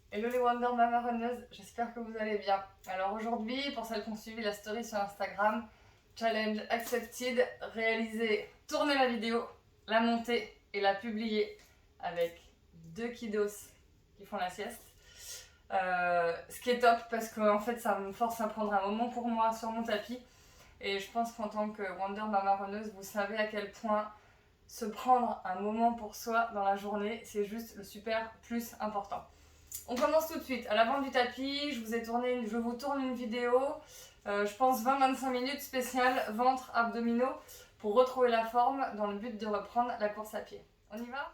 Hello les Wonder Mama Runneuses, j'espère que vous allez bien. Alors aujourd'hui, pour celles qui ont suivi la story sur Instagram, challenge accepted, réaliser, tourner la vidéo, la monter et la publier avec 2 kiddos qui font la sieste. Ce qui est top parce qu'en fait ça me force à prendre un moment pour moi sur mon tapis. Et je pense qu'en tant que Wonder Mama Runneuse, vous savez à quel point se prendre un moment pour soi dans la journée, c'est juste le super plus important. On commence tout de suite. À l'avant du tapis, je vous tourne une vidéo, je pense 20-25 minutes spéciale ventre abdominaux pour retrouver la forme dans le but de reprendre la course à pied. On y va?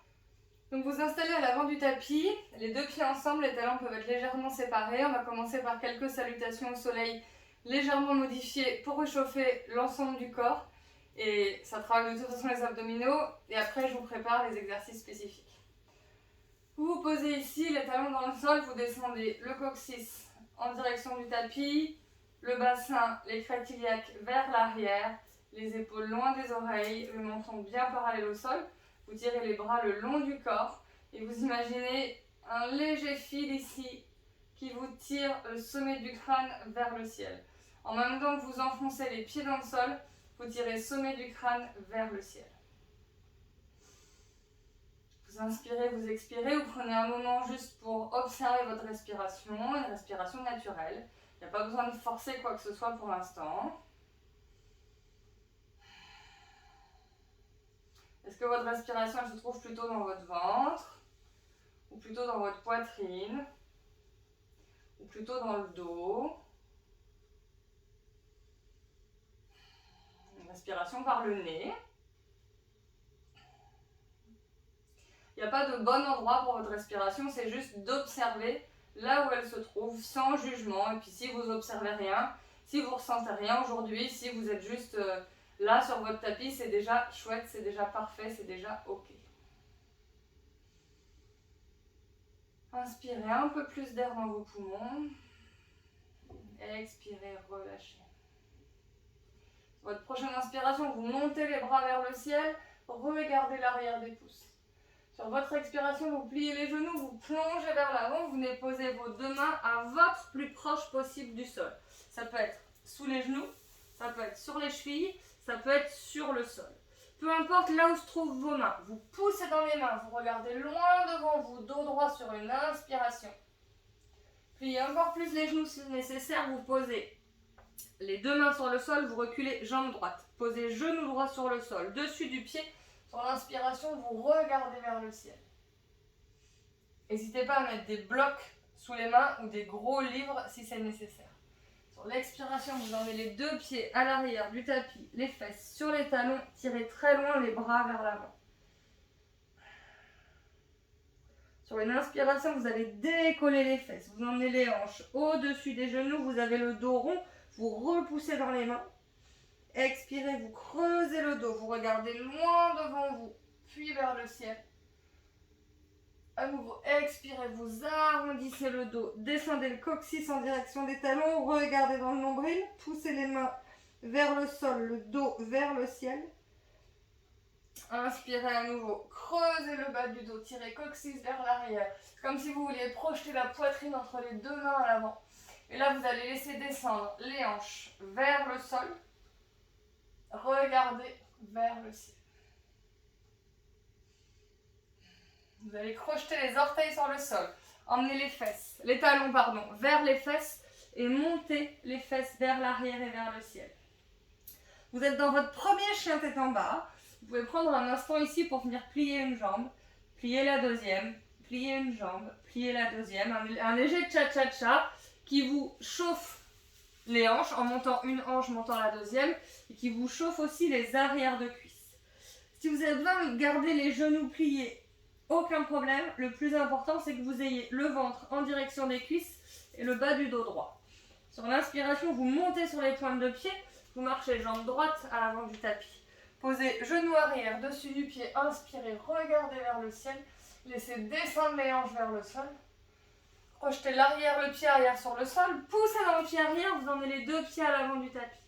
Donc vous installez à l'avant du tapis, les deux pieds ensemble, les talons peuvent être légèrement séparés. On va commencer par quelques salutations au soleil légèrement modifiées pour réchauffer l'ensemble du corps. Et ça travaille de toute façon les abdominaux. Et après je vous prépare les exercices spécifiques. Vous vous posez ici, les talons dans le sol, vous descendez le coccyx en direction du tapis, le bassin, les crêtes iliaques vers l'arrière, les épaules loin des oreilles, le menton bien parallèle au sol. Vous tirez les bras le long du corps et vous imaginez un léger fil ici qui vous tire le sommet du crâne vers le ciel. En même temps que vous enfoncez les pieds dans le sol, vous tirez le sommet du crâne vers le ciel. Vous inspirez, vous expirez, vous prenez un moment juste pour observer votre respiration, une respiration naturelle. Il n'y a pas besoin de forcer quoi que ce soit pour l'instant. Est-ce que votre respiration elle se trouve plutôt dans votre ventre, ou plutôt dans votre poitrine, ou plutôt dans le dos? Une respiration par le nez. Il n'y a pas de bon endroit pour votre respiration, c'est juste d'observer là où elle se trouve, sans jugement. Et puis si vous n'observez rien, si vous ne ressentez rien aujourd'hui, si vous êtes juste là sur votre tapis, c'est déjà chouette, c'est déjà parfait, c'est déjà ok. Inspirez un peu plus d'air dans vos poumons. Et expirez, relâchez. Votre prochaine inspiration, vous montez les bras vers le ciel, regardez l'arrière des pouces. Sur votre expiration, vous pliez les genoux, vous plongez vers l'avant, vous venez poser vos deux mains à votre plus proche possible du sol. Ça peut être sous les genoux, ça peut être sur les chevilles, ça peut être sur le sol. Peu importe là où se trouvent vos mains, vous poussez dans les mains, vous regardez loin devant vous, dos droit sur une inspiration. Pliez encore plus les genoux si nécessaire, vous posez les deux mains sur le sol, vous reculez jambe droite. Posez genou droit sur le sol, dessus du pied. Sur l'inspiration, vous regardez vers le ciel. N'hésitez pas à mettre des blocs sous les mains ou des gros livres si c'est nécessaire. Sur l'expiration, vous emmenez les deux pieds à l'arrière du tapis, les fesses sur les talons, tirez très loin les bras vers l'avant. Sur une inspiration, vous allez décoller les fesses, vous emmenez les hanches au-dessus des genoux, vous avez le dos rond, vous repoussez dans les mains. Expirez, vous creusez le dos, vous regardez loin devant vous, puis vers le ciel. À nouveau, expirez, vous arrondissez le dos, descendez le coccyx en direction des talons, regardez dans le nombril, poussez les mains vers le sol, le dos vers le ciel. Inspirez à nouveau, creusez le bas du dos, tirez coccyx vers l'arrière, comme si vous vouliez projeter la poitrine entre les deux mains à l'avant. Et là, vous allez laisser descendre les hanches vers le sol. Regardez vers le ciel. Vous allez crocheter les orteils sur le sol. Emmenez les talons vers les fesses et montez les fesses vers l'arrière et vers le ciel. Vous êtes dans votre premier chien tête en bas. Vous pouvez prendre un instant ici pour venir plier une jambe, plier la deuxième, plier une jambe, plier la deuxième. Un léger cha-cha-cha qui vous chauffe les hanches en montant une hanche, montant la deuxième et qui vous chauffe aussi les arrières de cuisses. Si vous avez besoin de garder les genoux pliés, aucun problème. Le plus important, c'est que vous ayez le ventre en direction des cuisses et le bas du dos droit. Sur l'inspiration, vous montez sur les pointes de pied, vous marchez jambe droite à l'avant du tapis. Posez genou arrière dessus du pied, inspirez, regardez vers le ciel, laissez descendre les hanches vers le sol. Projetez l'arrière, le pied arrière sur le sol, poussez dans le pied arrière, vous emmenez les deux pieds à l'avant du tapis.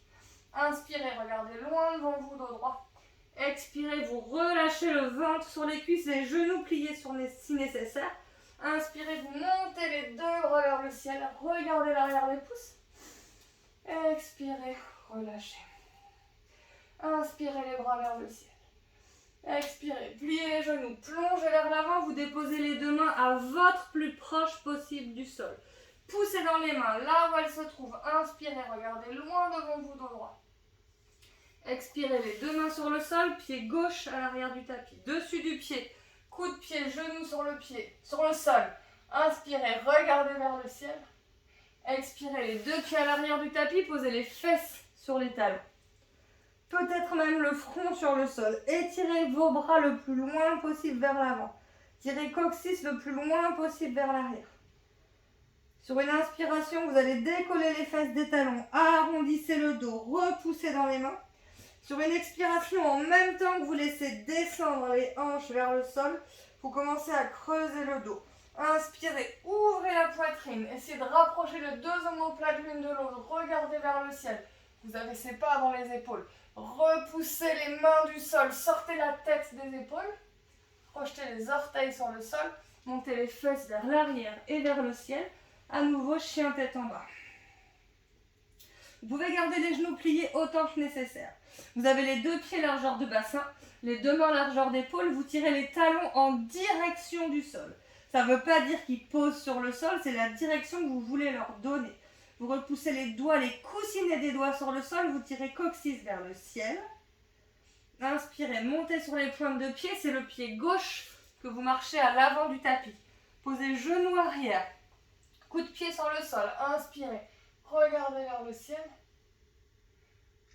Inspirez, regardez loin devant vous, dos droit. Expirez, vous relâchez le ventre sur les cuisses, les genoux pliés si nécessaire. Inspirez, vous montez les deux le ciel. Regardez l'arrière des pouces. Expirez, relâchez. Inspirez les bras vers le ciel. Expirez, pliez les genoux, plongez vers l'avant, vous déposez les deux mains à votre plus proche possible du sol. Poussez dans les mains, là où elles se trouvent. Inspirez, regardez loin devant vous, dos droit. Expirez, les deux mains sur le sol, pied gauche à l'arrière du tapis. Dessus du pied, coude de pied, genou sur le pied, sur le sol. Inspirez, regardez vers le ciel. Expirez, les deux pieds à l'arrière du tapis, posez les fesses sur les talons. Peut-être même le front sur le sol. Étirez vos bras le plus loin possible vers l'avant. Tirez coccyx le plus loin possible vers l'arrière. Sur une inspiration, vous allez décoller les fesses des talons, arrondissez le dos, repoussez dans les mains. Sur une expiration, en même temps que vous laissez descendre les hanches vers le sol, vous commencez à creuser le dos. Inspirez, ouvrez la poitrine, essayez de rapprocher les deux omoplates l'une de l'autre, regardez vers le ciel. Vous avez ces pas dans les épaules. Repoussez les mains du sol, sortez la tête des épaules, projetez les orteils sur le sol, montez les fesses vers l'arrière et vers le ciel. À nouveau, chien tête en bas. Vous pouvez garder les genoux pliés autant que nécessaire. Vous avez les deux pieds largeur de bassin, les deux mains largeur d'épaule, vous tirez les talons en direction du sol. Ça ne veut pas dire qu'ils posent sur le sol, c'est la direction que vous voulez leur donner. Vous repoussez les doigts, les coussinets des doigts sur le sol, vous tirez coccyx vers le ciel. Inspirez, montez sur les pointes de pied, c'est le pied gauche que vous marchez à l'avant du tapis. Posez genou arrière, coup de pied sur le sol, inspirez, regardez vers le ciel.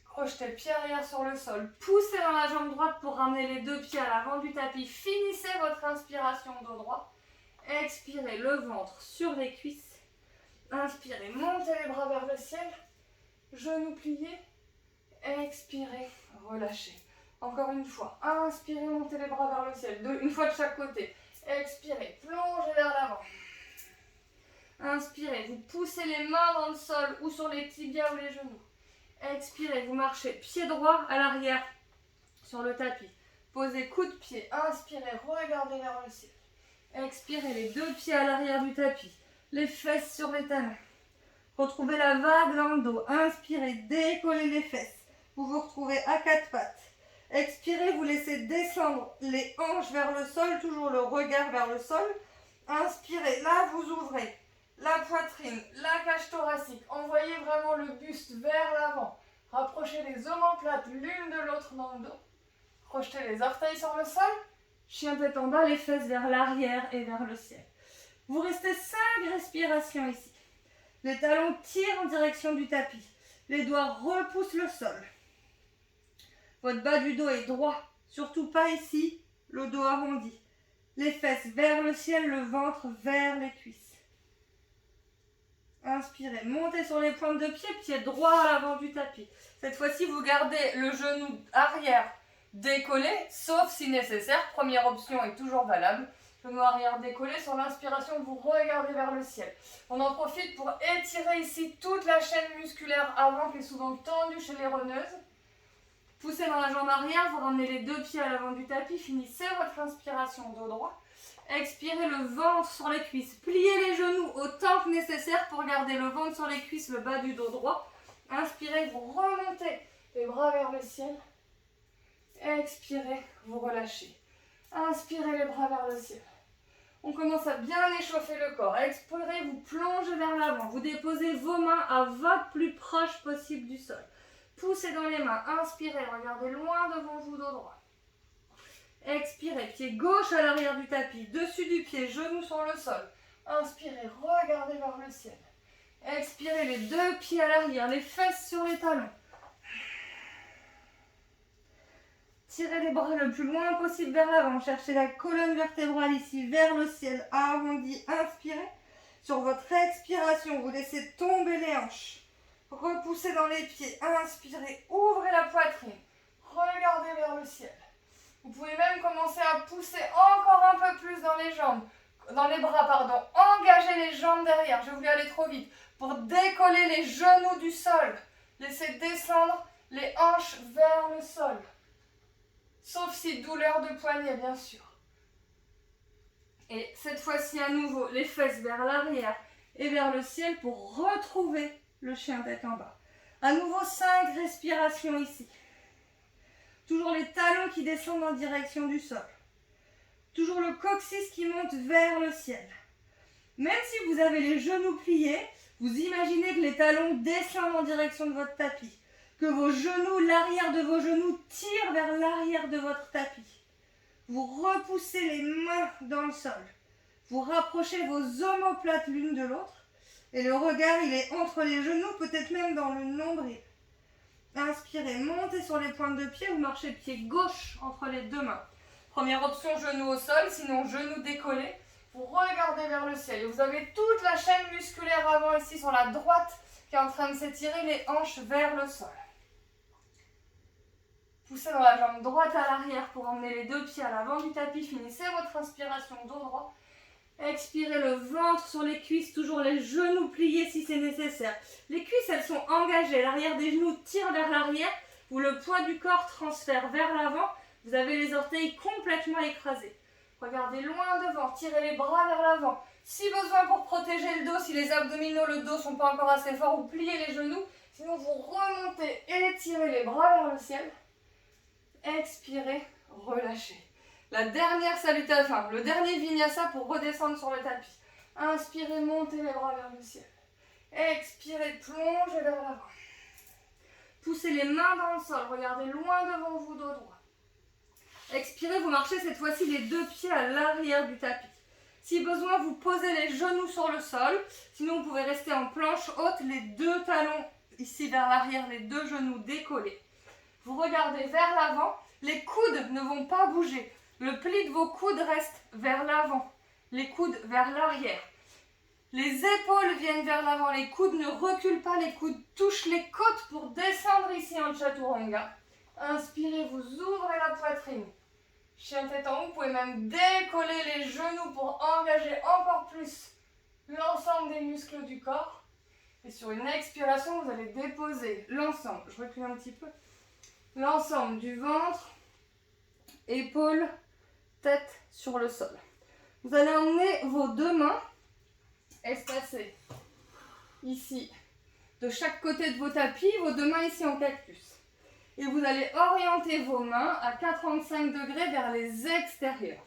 Crochetez le pied arrière sur le sol, poussez dans la jambe droite pour ramener les deux pieds à l'avant du tapis. Finissez votre inspiration dos droit. Expirez, le ventre sur les cuisses. Inspirez, montez les bras vers le ciel. Genoux pliés. Expirez, relâchez. Encore une fois, inspirez, montez les bras vers le ciel. Une fois de chaque côté. Expirez, plongez vers l'avant. Inspirez, vous poussez les mains dans le sol ou sur les tibias ou les genoux. Expirez, vous marchez pied droit à l'arrière sur le tapis. Posez coude de pied, inspirez, regardez vers le ciel. Expirez, les deux pieds à l'arrière du tapis, les fesses sur les talons. Retrouvez la vague dans le dos. Inspirez, décollez les fesses. Vous vous retrouvez à quatre pattes. Expirez, vous laissez descendre les hanches vers le sol, toujours le regard vers le sol. Inspirez, là vous ouvrez la poitrine, la cage thoracique. Envoyez vraiment le buste vers l'avant. Rapprochez les omoplates l'une de l'autre dans le dos. Projetez les orteils sur le sol. Chien tête en bas, les fesses vers l'arrière et vers le ciel. Vous restez 5 respirations ici. Les talons tirent en direction du tapis. Les doigts repoussent le sol. Votre bas du dos est droit. Surtout pas ici, le dos arrondi. Les fesses vers le ciel, le ventre vers les cuisses. Inspirez, montez sur les pointes de pied, pied droit à l'avant du tapis. Cette fois-ci, vous gardez le genou arrière décollé, sauf si nécessaire. Première option est toujours valable. Genou arrière décollé, sur l'inspiration, vous regardez vers le ciel. On en profite pour étirer ici toute la chaîne musculaire avant qui est souvent tendue chez les runneuses. Poussez dans la jambe arrière, vous ramenez les deux pieds à l'avant du tapis, finissez votre inspiration dos droit. Expirez le ventre sur les cuisses, pliez les genoux autant que nécessaire pour garder le ventre sur les cuisses, le bas du dos droit. Inspirez, vous remontez les bras vers le ciel. Expirez, vous relâchez. Inspirez les bras vers le ciel. On commence à bien échauffer le corps. Expirez, vous plongez vers l'avant. Vous déposez vos mains à votre plus proche possible du sol. Poussez dans les mains. Inspirez, regardez loin devant vous, dos droit. Expirez, pied gauche à l'arrière du tapis, dessus du pied, genou sur le sol. Inspirez, regardez vers le ciel. Expirez, les deux pieds à l'arrière, les fesses sur les talons. Tirez les bras le plus loin possible vers l'avant. Cherchez la colonne vertébrale ici, vers le ciel, arrondi. Inspirez. Sur votre expiration, vous laissez tomber les hanches. Repoussez dans les pieds. Inspirez, ouvrez la poitrine. Regardez vers le ciel. Vous pouvez même commencer à pousser encore un peu plus dans les jambes, dans les bras, pardon. Engagez les jambes derrière. J'ai voulu aller trop vite. Pour décoller les genoux du sol. Laissez descendre les hanches vers le sol. Sauf si douleur de poignet, bien sûr. Et cette fois-ci, à nouveau, les fesses vers l'arrière et vers le ciel pour retrouver le chien tête en bas. À nouveau 5 respirations ici. Toujours les talons qui descendent en direction du sol. Toujours le coccyx qui monte vers le ciel. Même si vous avez les genoux pliés, vous imaginez que les talons descendent en direction de votre tapis. Que vos genoux, l'arrière de vos genoux tire vers l'arrière de votre tapis. Vous repoussez les mains dans le sol. Vous rapprochez vos omoplates l'une de l'autre. Et le regard, il est entre les genoux, peut-être même dans le nombril. Inspirez, montez sur les pointes de pied, vous marchez pied gauche entre les deux mains. Première option, genoux au sol, sinon genoux décollés. Vous regardez vers le ciel et vous avez toute la chaîne musculaire avant ici sur la droite qui est en train de s'étirer, les hanches vers le sol. Poussez dans la jambe droite à l'arrière pour emmener les deux pieds à l'avant du tapis. Finissez votre inspiration dos droit. Expirez le ventre sur les cuisses, toujours les genoux pliés si c'est nécessaire. Les cuisses, elles sont engagées. L'arrière des genoux tire vers l'arrière ou le poids du corps transfère vers l'avant. Vous avez les orteils complètement écrasés. Regardez loin devant, tirez les bras vers l'avant. Si besoin pour protéger le dos, si les abdominaux, le dos ne sont pas encore assez forts, vous pliez les genoux. Sinon, vous remontez et tirez les bras vers le ciel. Expirez, relâchez. La dernière salutation, le dernier vinyasa pour redescendre sur le tapis. Inspirez, montez les bras vers le ciel. Expirez, plongez vers l'avant. Poussez les mains dans le sol, regardez loin devant vous, dos droit. Expirez, vous marchez cette fois-ci les deux pieds à l'arrière du tapis. Si besoin, vous posez les genoux sur le sol. Sinon, vous pouvez rester en planche haute, les deux talons ici vers l'arrière, les deux genoux décollés. Vous regardez vers l'avant, les coudes ne vont pas bouger. Le pli de vos coudes reste vers l'avant, les coudes vers l'arrière. Les épaules viennent vers l'avant, les coudes ne reculent pas, les coudes touchent les côtes pour descendre ici en chaturanga. Inspirez, vous ouvrez la poitrine. Chien tête en haut, vous pouvez même décoller les genoux pour engager encore plus l'ensemble des muscles du corps. Et sur une expiration, vous allez déposer l'ensemble, je recule un petit peu, l'ensemble du ventre, épaules, tête sur le sol. Vous allez emmener vos deux mains espacées ici, de chaque côté de vos tapis, vos deux mains ici en cactus. Et vous allez orienter vos mains à 45 degrés vers les extérieurs.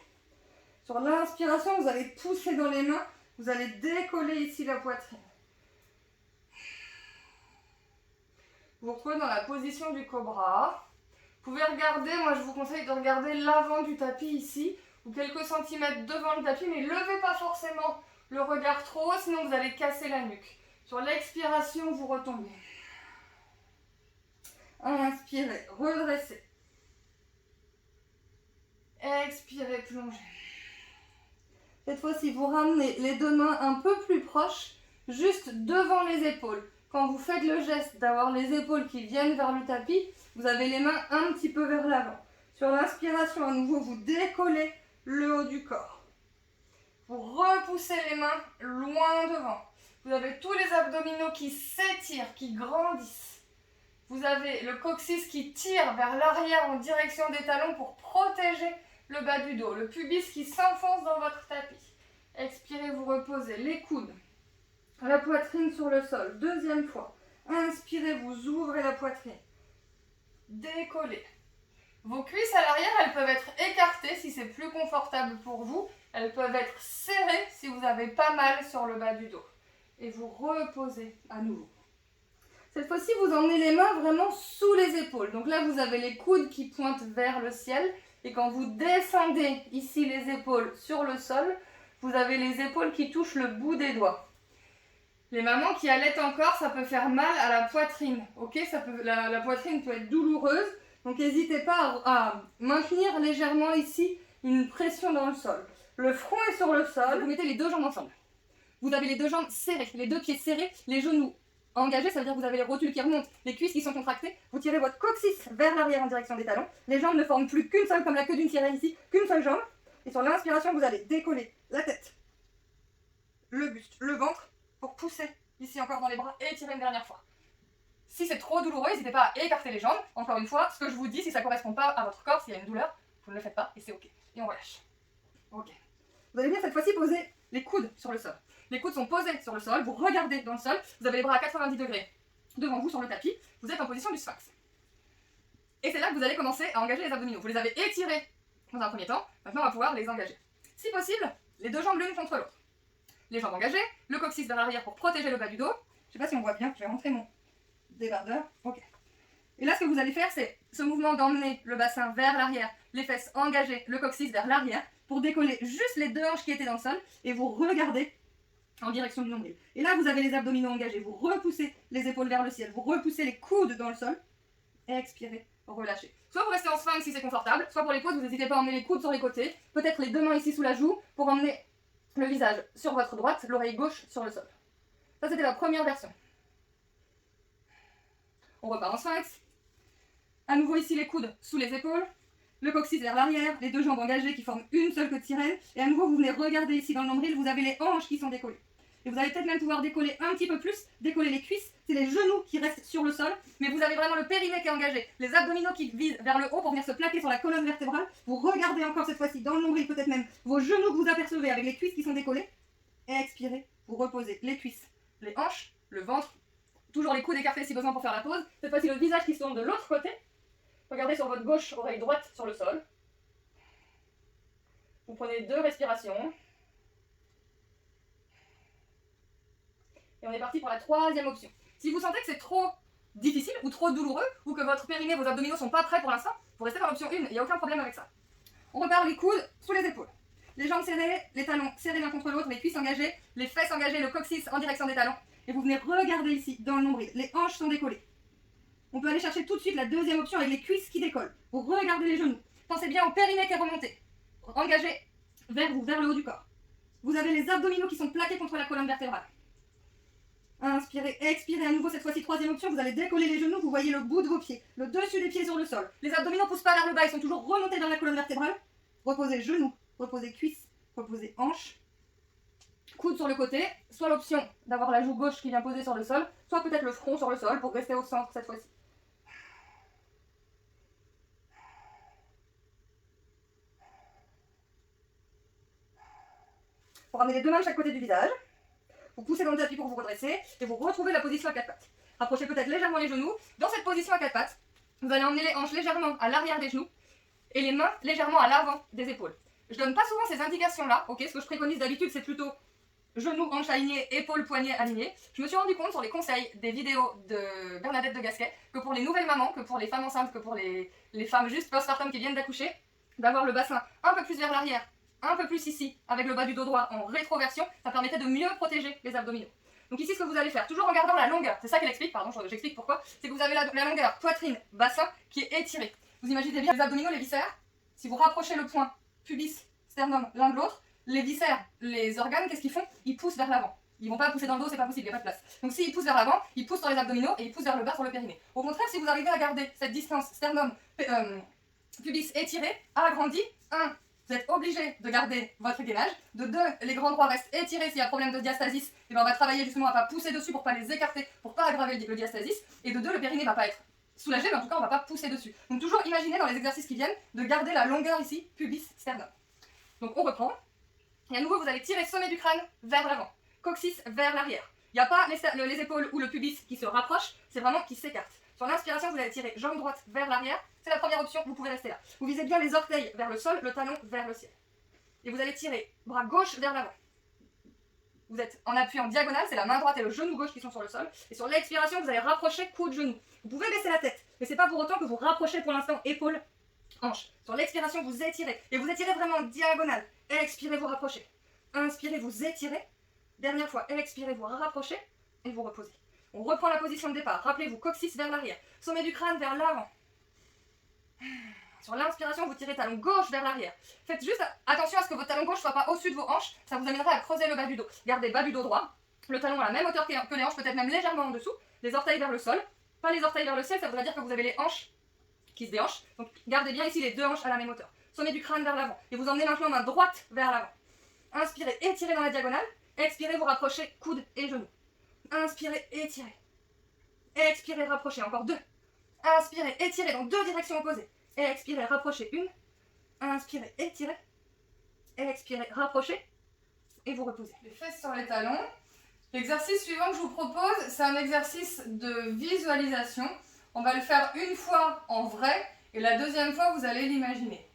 Sur l'inspiration, vous allez pousser dans les mains, vous allez décoller ici la poitrine. Vous retrouvez dans la position du cobra. Vous pouvez regarder, moi je vous conseille de regarder l'avant du tapis ici, ou quelques centimètres devant le tapis, mais ne levez pas forcément le regard trop haut, sinon vous allez casser la nuque. Sur l'expiration, vous retombez. Inspirez, redressez. Expirez, plongez. Cette fois-ci, vous ramenez les deux mains un peu plus proches, juste devant les épaules. Quand vous faites le geste d'avoir les épaules qui viennent vers le tapis, vous avez les mains un petit peu vers l'avant. Sur l'inspiration, à nouveau, vous décollez le haut du corps. Vous repoussez les mains loin devant. Vous avez tous les abdominaux qui s'étirent, qui grandissent. Vous avez le coccyx qui tire vers l'arrière en direction des talons pour protéger le bas du dos. Le pubis qui s'enfonce dans votre tapis. Expirez, vous reposez les coudes. La poitrine sur le sol. Deuxième fois. Inspirez, vous ouvrez la poitrine. Décollez. Vos cuisses à l'arrière, elles peuvent être écartées si c'est plus confortable pour vous. Elles peuvent être serrées si vous avez pas mal sur le bas du dos. Et vous reposez à nouveau. Cette fois-ci, vous emmenez les mains vraiment sous les épaules. Donc là, vous avez les coudes qui pointent vers le ciel. Et quand vous descendez ici les épaules sur le sol, vous avez les épaules qui touchent le bout des doigts. Les mamans qui allaitent encore, ça peut faire mal à la poitrine. Ok, la poitrine peut être douloureuse. Donc n'hésitez pas à maintenir légèrement ici une pression dans le sol. Le front est sur le sol. Vous mettez les deux jambes ensemble. Vous avez les deux jambes serrées, les deux pieds serrés, les genoux engagés, ça veut dire que vous avez les rotules qui remontent, les cuisses qui sont contractées. Vous tirez votre coccyx vers l'arrière en direction des talons. Les jambes ne forment plus qu'une seule, comme la queue d'une sirène ici, qu'une seule jambe. Et sur l'inspiration, vous allez décoller la tête, le buste, le ventre, pour pousser ici encore dans les bras et étirer une dernière fois. Si c'est trop douloureux, n'hésitez pas à écarter les jambes. Encore une fois, ce que je vous dis, si ça ne correspond pas à votre corps, s'il y a une douleur, vous ne le faites pas et c'est ok. Et on relâche. Ok. Vous allez bien cette fois-ci poser les coudes sur le sol. Les coudes sont posés sur le sol, vous regardez dans le sol, vous avez les bras à 90 degrés devant vous sur le tapis, vous êtes en position du sphinx. Et c'est là que vous allez commencer à engager les abdominaux. Vous les avez étirés dans un premier temps, maintenant on va pouvoir les engager. Si possible, les deux jambes l'une contre l'autre. Les jambes engagées, le coccyx vers l'arrière pour protéger le bas du dos. Je sais pas si on voit bien, je vais rentrer mon débardeur. Ok. Et là, ce que vous allez faire, c'est ce mouvement d'emmener le bassin vers l'arrière, les fesses engagées, le coccyx vers l'arrière, pour décoller juste les deux hanches qui étaient dans le sol, et vous regardez en direction du nombril. Et là, vous avez les abdominaux engagés, vous repoussez les épaules vers le ciel, vous repoussez les coudes dans le sol, et expirez, relâchez. Soit vous restez en sphinx si c'est confortable, soit pour les pauses, vous n'hésitez pas à emmener les coudes sur les côtés, peut-être les deux mains ici sous la joue, pour emmener le visage sur votre droite, l'oreille gauche sur le sol. Ça, c'était la première version. On repart en sphinx. À nouveau ici les coudes sous les épaules, le coccyx vers l'arrière, les deux jambes engagées qui forment une seule queue de sirène. Et à nouveau, vous venez regarder ici dans le nombril, vous avez les hanches qui sont décollées. Et vous allez peut-être même pouvoir décoller un petit peu plus, décoller les cuisses, c'est les genoux qui restent sur le sol, mais vous avez vraiment le périnée qui est engagé, les abdominaux qui visent vers le haut pour venir se plaquer sur la colonne vertébrale. Vous regardez encore cette fois-ci dans le nombril, peut-être même vos genoux que vous apercevez avec les cuisses qui sont décollées. Et expirez, vous reposez les cuisses, les hanches, le ventre, toujours les coudes écartés si besoin pour faire la pause. Cette fois-ci le visage qui se tourne de l'autre côté. Regardez sur votre gauche, oreille droite sur le sol. Vous prenez 2 respirations. Et on est parti pour la 3e option. Si vous sentez que c'est trop difficile ou trop douloureux, ou que votre périnée, vos abdominaux ne sont pas prêts pour l'instant, vous restez dans l'option 1, il n'y a aucun problème avec ça. On repart les coudes sous les épaules. Les jambes serrées, les talons serrés l'un contre l'autre, les cuisses engagées, les fesses engagées, le coccyx en direction des talons. Et vous venez regarder ici, dans le nombril. Les hanches sont décollées. On peut aller chercher tout de suite la 2e option avec les cuisses qui décollent. Vous regardez les genoux. Pensez bien au périnée qui est remonté. Engagé vers vous, vers le haut du corps. Vous avez les abdominaux qui sont plaqués contre la colonne vertébrale. Inspirez, expirez à nouveau, cette fois-ci 3e option, vous allez décoller les genoux, vous voyez le bout de vos pieds, le dessus des pieds sur le sol. Les abdominaux ne poussent pas vers le bas, ils sont toujours remontés vers la colonne vertébrale. Reposez genoux, reposez cuisses, reposez hanches. Coude sur le côté, soit l'option d'avoir la joue gauche qui vient poser sur le sol, soit peut-être le front sur le sol pour rester au centre cette fois-ci. Vous ramenez les deux mains de chaque côté du visage. Vous poussez dans le tapis pour vous redresser et vous retrouvez la position à 4 pattes. Rapprochez peut-être légèrement les genoux. Dans cette position à 4 pattes, vous allez emmener les hanches légèrement à l'arrière des genoux et les mains légèrement à l'avant des épaules. Je donne pas souvent ces indications-là, ok? Ce que je préconise d'habitude, c'est plutôt genoux, hanches alignées, épaules, poignets alignés. Je me suis rendu compte sur les conseils des vidéos de Bernadette de Gasquet que pour les nouvelles mamans, que pour les femmes enceintes, que pour les femmes juste postpartum qui viennent d'accoucher, d'avoir le bassin un peu plus vers l'arrière, un peu plus ici, avec le bas du dos droit en rétroversion, ça permettait de mieux protéger les abdominaux. Donc ici, ce que vous allez faire, toujours en gardant la longueur, c'est ça qu'elle explique, pardon, j'explique pourquoi, c'est que vous avez la longueur poitrine-bassin qui est étirée. Vous imaginez bien les abdominaux, les viscères, si vous rapprochez le point pubis, sternum l'un de l'autre, les viscères, les organes, qu'est-ce qu'ils font? Ils poussent vers l'avant. Ils vont pas pousser dans le dos, c'est pas possible, il n'y a pas de place. Donc s'ils poussent vers l'avant, ils poussent sur les abdominaux et ils poussent vers le bas sur le périnée. Au contraire, si vous arrivez à garder cette distance sternum, pubis étiré, agrandi, 1, vous êtes obligé de garder votre gainage. De 2, les grands droits restent étirés s'il y a problème de diastasis. Et ben on va travailler justement à ne pas pousser dessus pour ne pas les écarter, pour ne pas aggraver le diastasis. Et de 2, le périnée ne va pas être soulagé, mais en tout cas on ne va pas pousser dessus. Donc toujours imaginez dans les exercices qui viennent de garder la longueur ici, pubis, sternum. Donc on reprend. Et à nouveau vous allez tirer sommet du crâne vers l'avant, coccyx vers l'arrière. Il n'y a pas les épaules ou le pubis qui se rapprochent, c'est vraiment qui s'écartent. Sur l'inspiration, vous allez tirer jambe droite vers l'arrière. C'est la première option, vous pouvez rester là. Vous visez bien les orteils vers le sol, le talon vers le ciel. Et vous allez tirer bras gauche vers l'avant. Vous êtes en appui en diagonale, c'est la main droite et le genou gauche qui sont sur le sol. Et sur l'expiration, vous allez rapprocher coude-genou. Vous pouvez baisser la tête, mais ce n'est pas pour autant que vous rapprochez pour l'instant épaule, hanche. Sur l'expiration, vous étirez. Et vous étirez vraiment en diagonale. Expirez, vous rapprochez. Inspirez, vous étirez. Dernière fois, expirez, vous rapprochez et vous reposez. On reprend la position de départ. Rappelez-vous, coccyx vers l'arrière, sommet du crâne vers l'avant. Sur l'inspiration, vous tirez talon gauche vers l'arrière. Faites juste attention à ce que votre talon gauche ne soit pas au-dessus de vos hanches. Ça vous amènera à creuser le bas du dos. Gardez bas du dos droit. Le talon à la même hauteur que les hanches, peut-être même légèrement en dessous. Les orteils vers le sol. Pas les orteils vers le ciel, ça voudrait dire que vous avez les hanches qui se déhanchent. Donc gardez bien ici les deux hanches à la même hauteur. Sommet du crâne vers l'avant. Et vous emmenez maintenant main droite vers l'avant. Inspirez, étirez dans la diagonale. Expirez, vous rapprochez coude et genou. Inspirez, étirez. Expirez, rapprochez. Encore 2. Inspirez, étirez dans 2 directions opposées. Expirez, rapprochez 1. Inspirez, étirez. Expirez, rapprochez. et vous reposez. Les fesses sur les talons. L'exercice suivant que je vous propose, c'est un exercice de visualisation. On va le faire une fois en vrai et la deuxième fois, vous allez l'imaginer.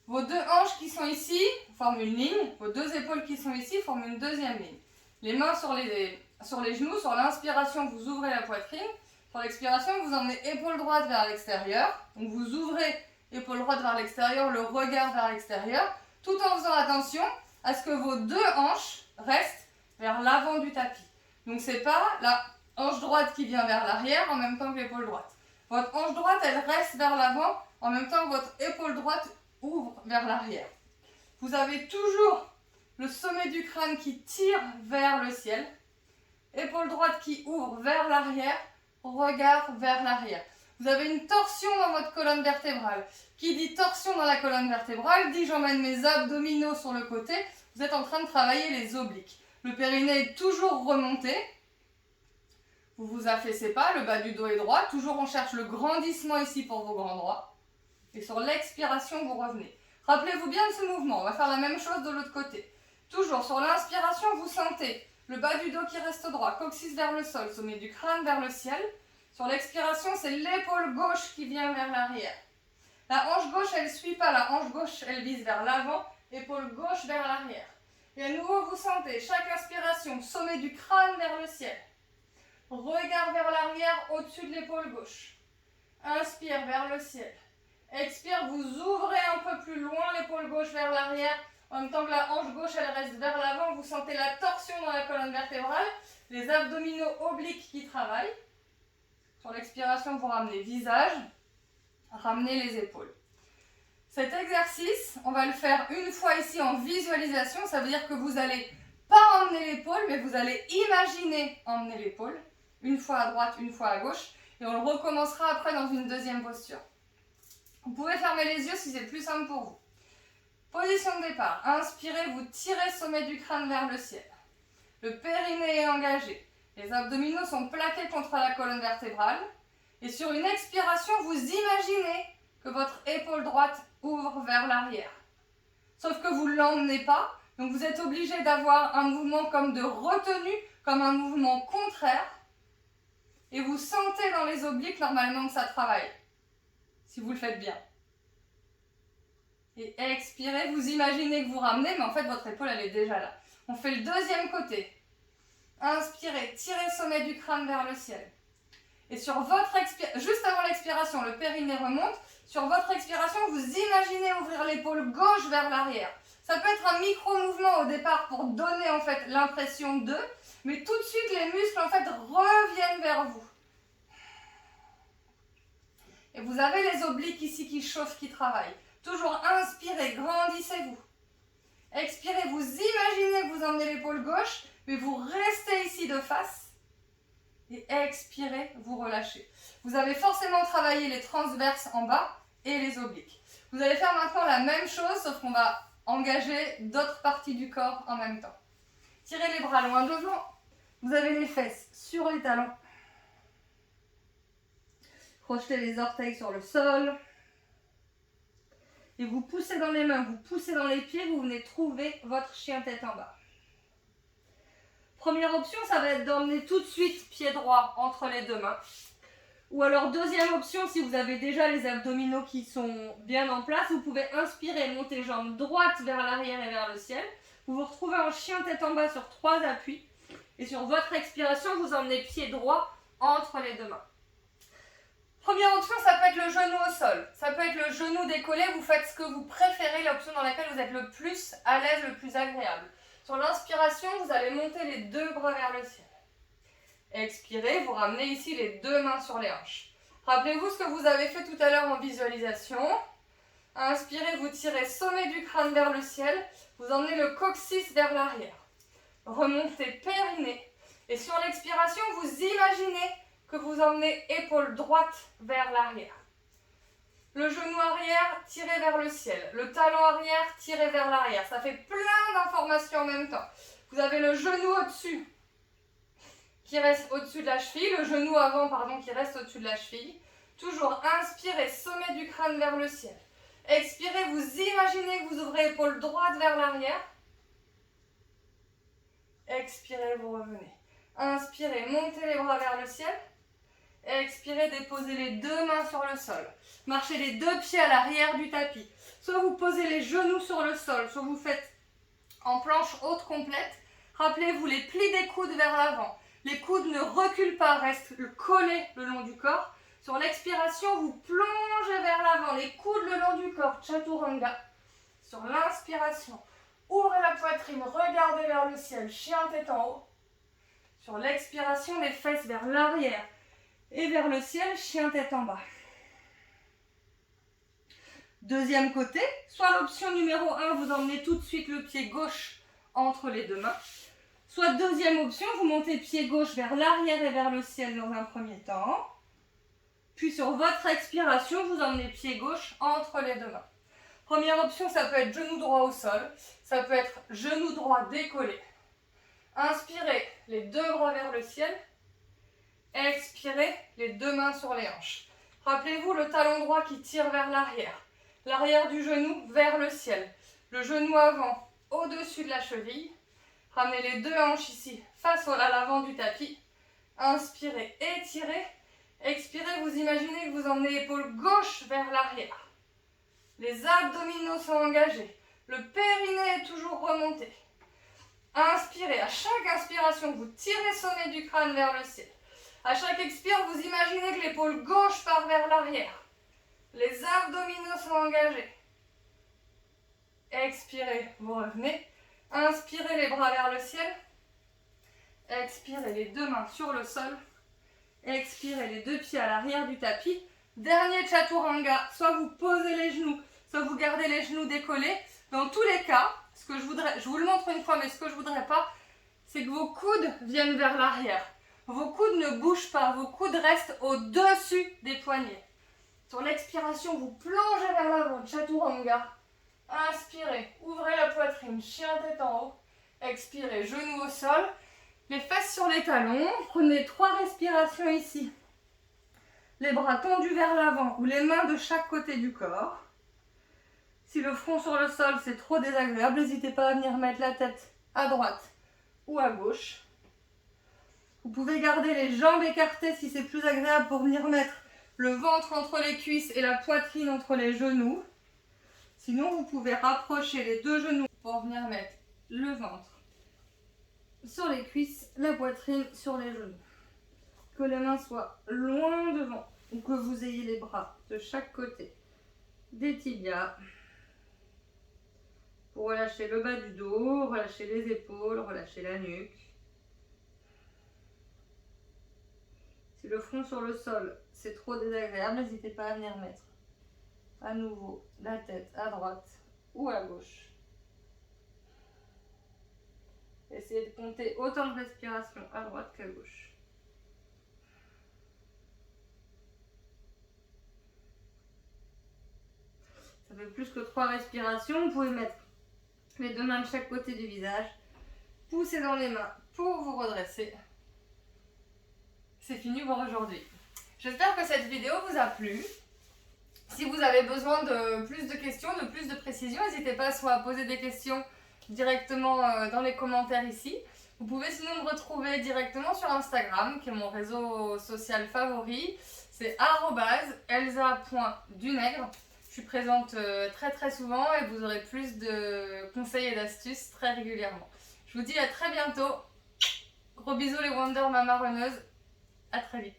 Vos deux hanches qui sont ici forment une ligne. Vos deux épaules qui sont ici forment une deuxième ligne. Les mains sur les genoux. Sur l'inspiration, vous ouvrez la poitrine. Sur l'expiration, vous emmenez épaule droite vers l'extérieur. Donc vous ouvrez épaule droite vers l'extérieur, le regard vers l'extérieur, tout en faisant attention à ce que vos deux hanches restent vers l'avant du tapis. Donc c'est pas la hanche droite qui vient vers l'arrière en même temps que l'épaule droite. Votre hanche droite, elle reste vers l'avant en même temps que votre épaule droite ouvre vers l'arrière. Vous avez toujours le sommet du crâne qui tire vers le ciel, épaule droite qui ouvre vers l'arrière, regard vers l'arrière. Vous avez une torsion dans votre colonne vertébrale. Qui dit torsion dans la colonne vertébrale dit j'emmène mes abdominaux sur le côté. Vous êtes en train de travailler les obliques. Le périnée est toujours remonté. Vous ne vous affaissez pas, le bas du dos est droit. Toujours on cherche le grandissement ici pour vos grands droits. Et sur l'expiration, vous revenez. Rappelez-vous bien de ce mouvement. On va faire la même chose de l'autre côté. Toujours sur l'inspiration, vous sentez le bas du dos qui reste droit, coccyx vers le sol, sommet du crâne vers le ciel. Sur l'expiration, c'est l'épaule gauche qui vient vers l'arrière. La hanche gauche, elle ne suit pas. La hanche gauche, elle vise vers l'avant. Épaule gauche vers l'arrière. Et à nouveau, vous sentez chaque inspiration, sommet du crâne vers le ciel. Regard vers l'arrière, au-dessus de l'épaule gauche. Inspire vers le ciel. Expire, vous ouvrez un peu plus loin l'épaule gauche vers l'arrière. En même temps que la hanche gauche, elle reste vers l'avant. Vous sentez la torsion dans la colonne vertébrale. Les abdominaux obliques qui travaillent. Sur l'expiration, vous ramenez visage. Ramenez les épaules. Cet exercice, on va le faire une fois ici en visualisation. Ça veut dire que vous n'allez pas emmener l'épaule, mais vous allez imaginer emmener l'épaule. Une fois à droite, une fois à gauche. Et on le recommencera après dans une deuxième posture. Vous pouvez fermer les yeux si c'est plus simple pour vous. Position de départ. Inspirez, vous tirez sommet du crâne vers le ciel. Le périnée est engagé. Les abdominaux sont plaqués contre la colonne vertébrale. Et sur une expiration, vous imaginez que votre épaule droite ouvre vers l'arrière. Sauf que vous ne l'emmenez pas. Donc vous êtes obligé d'avoir un mouvement comme de retenue, comme un mouvement contraire. Et vous sentez dans les obliques normalement que ça travaille. Si vous le faites bien. Et expirez, vous imaginez que vous ramenez, mais en fait votre épaule elle est déjà là. On fait le deuxième côté. Inspirez, tirez sommet du crâne vers le ciel. Et sur votre expiration, juste avant l'expiration, le périnée remonte. Sur votre expiration, vous imaginez ouvrir l'épaule gauche vers l'arrière. Ça peut être un micro-mouvement au départ pour donner en fait l'impression de, mais tout de suite les muscles en fait reviennent vers vous. Et vous avez les obliques ici qui chauffent, qui travaillent. Toujours inspirez, grandissez-vous. Expirez, vous imaginez que vous emmenez l'épaule gauche, mais vous restez ici de face. Et expirez, vous relâchez. Vous avez forcément travaillé les transverses en bas et les obliques. Vous allez faire maintenant la même chose, sauf qu'on va engager d'autres parties du corps en même temps. Tirez les bras loin devant. Vous avez les fesses sur les talons. Crochetez les orteils sur le sol. Et vous poussez dans les mains, vous poussez dans les pieds, vous venez trouver votre chien tête en bas. Première option, ça va être d'emmener tout de suite pied droit entre les deux mains. Ou alors deuxième option, si vous avez déjà les abdominaux qui sont bien en place, vous pouvez inspirer, monter jambes droites vers l'arrière et vers le ciel. Vous vous retrouvez en chien tête en bas sur 3 appuis. Et sur votre expiration, vous emmenez pied droit entre les deux mains. Première option, ça peut être le genou au sol. Ça peut être le genou décollé. Vous faites ce que vous préférez, l'option dans laquelle vous êtes le plus à l'aise, le plus agréable. Sur l'inspiration, vous allez monter les deux bras vers le ciel. Expirez, vous ramenez ici les deux mains sur les hanches. Rappelez-vous ce que vous avez fait tout à l'heure en visualisation. Inspirez, vous tirez sommet du crâne vers le ciel. Vous emmenez le coccyx vers l'arrière. Remontez périnée. Et sur l'expiration, vous imaginez que vous emmenez épaule droite vers l'arrière. Le genou arrière, tirez vers le ciel. Le talon arrière, tirez vers l'arrière. Ça fait plein d'informations en même temps. Vous avez le genou au-dessus, qui reste au-dessus de la cheville. Le genou avant, qui reste au-dessus de la cheville. Toujours inspirez, sommet du crâne vers le ciel. Expirez, vous imaginez que vous ouvrez épaule droite vers l'arrière. Expirez, vous revenez. Inspirez, montez les bras vers le ciel. Expirez, déposez les deux mains sur le sol. Marchez les deux pieds à l'arrière du tapis. Soit vous posez les genoux sur le sol, soit vous faites en planche haute complète. Rappelez-vous les plis des coudes vers l'avant. Les coudes ne reculent pas, restent collés le long du corps. Sur l'expiration, vous plongez vers l'avant, les coudes le long du corps, Chaturanga. Sur l'inspiration, ouvrez la poitrine, regardez vers le ciel, chien tête en haut. Sur l'expiration, les fesses vers l'arrière et vers le ciel, chien tête en bas. Deuxième côté, soit l'option numéro 1, vous emmenez tout de suite le pied gauche entre les deux mains. Soit deuxième option, vous montez pied gauche vers l'arrière et vers le ciel dans un premier temps. Puis sur votre expiration, vous emmenez pied gauche entre les deux mains. Première option, ça peut être genou droit au sol. Ça peut être genou droit décollé. Inspirez, les deux bras vers le ciel. Expirez, les deux mains sur les hanches. Rappelez-vous le talon droit qui tire vers l'arrière. L'arrière du genou vers le ciel. Le genou avant au-dessus de la cheville. Ramenez les deux hanches ici face à l'avant du tapis. Inspirez, étirez. Expirez, vous imaginez que vous emmenez l'épaule gauche vers l'arrière. Les abdominaux sont engagés. Le périnée est toujours remonté. Inspirez, à chaque inspiration, vous tirez sommet du crâne vers le ciel. À chaque expire, vous imaginez que l'épaule gauche part vers l'arrière. Les abdominaux sont engagés. Expirez, vous revenez. Inspirez les bras vers le ciel. Expirez les deux mains sur le sol. Expirez les deux pieds à l'arrière du tapis. Dernier Chaturanga, soit vous posez les genoux, soit vous gardez les genoux décollés. Dans tous les cas, ce que je vous le montre une fois, mais ce que je ne voudrais pas, c'est que vos coudes viennent vers l'arrière. Vos coudes ne bougent pas, vos coudes restent au-dessus des poignets. Sur l'expiration, vous plongez vers l'avant, Chaturanga. Inspirez, ouvrez la poitrine, chien tête en haut. Expirez, genoux au sol. Les fesses sur les talons. Prenez 3 respirations ici. Les bras tendus vers l'avant ou les mains de chaque côté du corps. Si le front sur le sol, c'est trop désagréable, n'hésitez pas à venir mettre la tête à droite ou à gauche. Vous pouvez garder les jambes écartées si c'est plus agréable pour venir mettre le ventre entre les cuisses et la poitrine entre les genoux. Sinon, vous pouvez rapprocher les deux genoux pour venir mettre le ventre sur les cuisses, la poitrine sur les genoux. Que les mains soient loin devant ou que vous ayez les bras de chaque côté des tibias. Pour relâcher le bas du dos, relâcher les épaules, relâcher la nuque. Si le front sur le sol, c'est trop désagréable, n'hésitez pas à venir mettre à nouveau la tête à droite ou à gauche. Essayez de compter autant de respirations à droite qu'à gauche. Ça fait plus que 3 respirations. Vous pouvez mettre les deux mains de chaque côté du visage. Poussez dans les mains pour vous redresser. C'est fini pour aujourd'hui. J'espère que cette vidéo vous a plu. Si vous avez besoin de plus de questions, de plus de précisions, n'hésitez pas soit à poser des questions directement dans les commentaires ici. Vous pouvez sinon me retrouver directement sur Instagram, qui est mon réseau social favori. C'est @elsa.dunègre. Je suis présente très souvent et vous aurez plus de conseils et d'astuces très régulièrement. Je vous dis à très bientôt. Gros bisous les Wonder Mama Runneuses. À très vite.